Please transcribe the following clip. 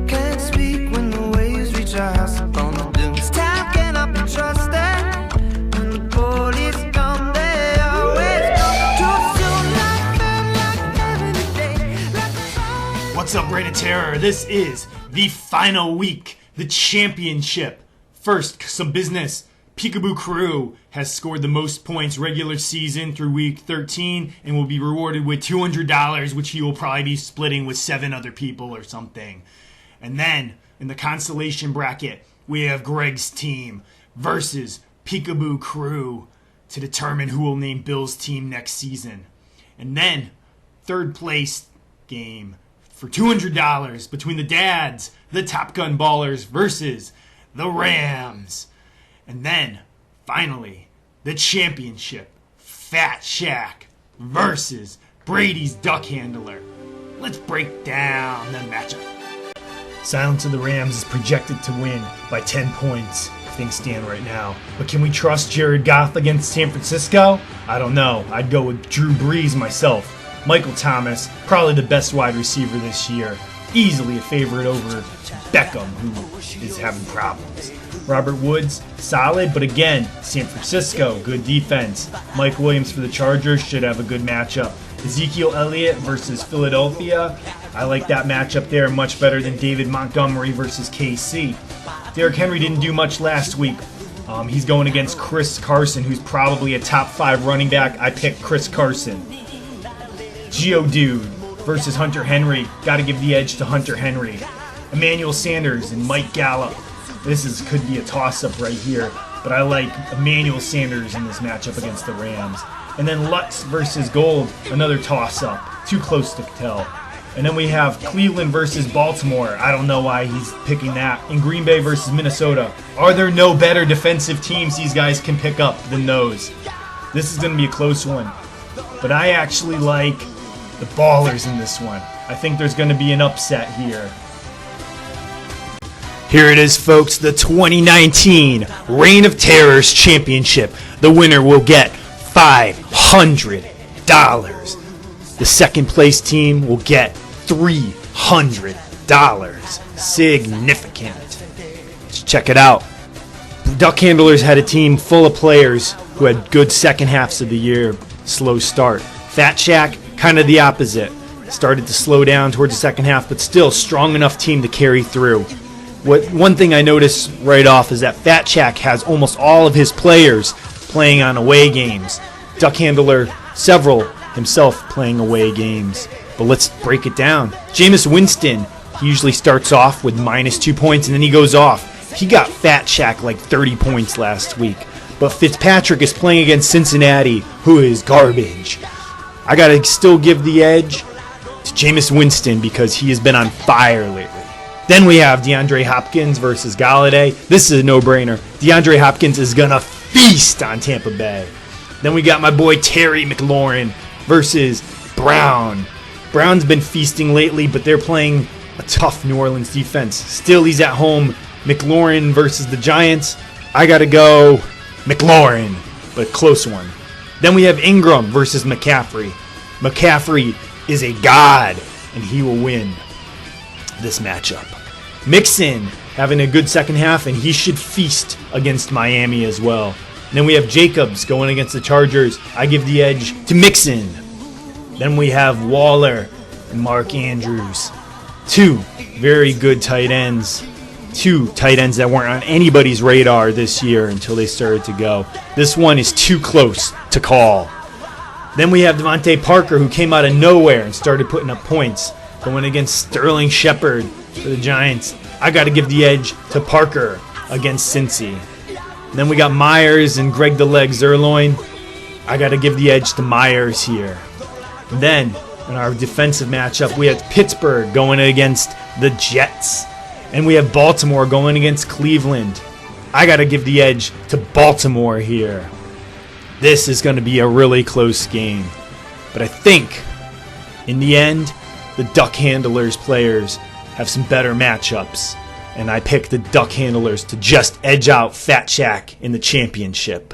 Can't speak when the waves reach our house up on the dunes. Time cannot be trusted. When the police come, they always come too soon. Like every day. What's up, Reign of Terror? This is the final week, the championship. First, some business. Peekaboo Crew has scored the most points regular season through week 13 and will be rewarded with $200, which he will probably be splitting with 7 other people or something. And then, in the consolation bracket, we have Greg's team versus Peekaboo Crew to determine who will name Bill's team next season. And then, third place game for $200 between the Dads, the Top Gun Ballers versus the Rams. And then, finally, the championship, Fat Shack versus Brady's Duck Handler. Let's break down the matchup. Silence of the Rams is projected to win by 10 points, if things stand right now. But can we trust Jared Goff against San Francisco? I don't know. I'd go with Drew Brees myself. Michael Thomas, probably the best wide receiver this year. Easily a favorite over Beckham, who is having problems. Robert Woods, solid, but again, San Francisco, good defense. Mike Williams for the Chargers should have a good matchup. Ezekiel Elliott versus Philadelphia, I like that matchup there much better than David Montgomery versus KC. Derrick Henry didn't do much last week. He's going against Chris Carson, who's probably a top 5 running back. I picked Chris Carson. Geodude versus Hunter Henry. Got to give the edge to Hunter Henry. Emmanuel Sanders and Mike Gallup. This could be a toss-up right here, but I like Emmanuel Sanders in this matchup against the Rams. And then Lutz versus Gold, another toss-up. Too close to tell. And then we have Cleveland versus Baltimore. I don't know why he's picking that. And Green Bay versus Minnesota. Are there no better defensive teams these guys can pick up than those? This is going to be a close one. But I actually like the Ballers in this one. I think there's going to be an upset here. Here it is, folks, the 2019 Reign of Terrors Championship. The winner will get $500. The second place team will get $300. Significant. Let's check it out. The Duck Handlers had a team full of players who had good second halves of the year, slow start. Fat Shack, kind of the opposite. Started to slow down towards the second half, but still strong enough team to carry through. One thing I noticed right off is that Fat Shack has almost all of his players playing on away games. Duck Handler, several himself playing away games. But let's break it down. Jameis Winston, he usually starts off with -2 points and then he goes off. He got Fat Shack like 30 points last week. But Fitzpatrick is playing against Cincinnati, who is garbage. I got to still give the edge to Jameis Winston because he has been on fire lately. Then we have DeAndre Hopkins versus Galladay. This is a no-brainer. DeAndre Hopkins is going to feast on Tampa Bay. Then we got my boy Terry McLaurin versus Brown. Brown's been feasting lately, but they're playing a tough New Orleans defense. Still, he's at home. McLaurin versus the Giants. I got to go McLaurin, but close one. Then we have Ingram versus McCaffrey. McCaffrey is a god, and he will win this matchup. Mixon having a good second half, and he should feast against Miami as well. And then we have Jacobs going against the Chargers. I give the edge to Mixon. Then we have Waller and Mark Andrews. 2 very good tight ends. 2 tight ends that weren't on anybody's radar this year until they started to go. This one is too close to call. Then we have Devontae Parker, who came out of nowhere and started putting up points. Going against Sterling Shepard for the Giants. I got to give the edge to Parker against Cincy. Then we got Myers and Greg the Leg Zerloin. I got to give the edge to Myers here. And then, in our defensive matchup, we have Pittsburgh going against the Jets. And we have Baltimore going against Cleveland. I got to give the edge to Baltimore here. This is going to be a really close game. But I think, in the end, the Duck Handlers players have some better matchups. And I pick the Duck Handlers to just edge out Fat Shack in the championship.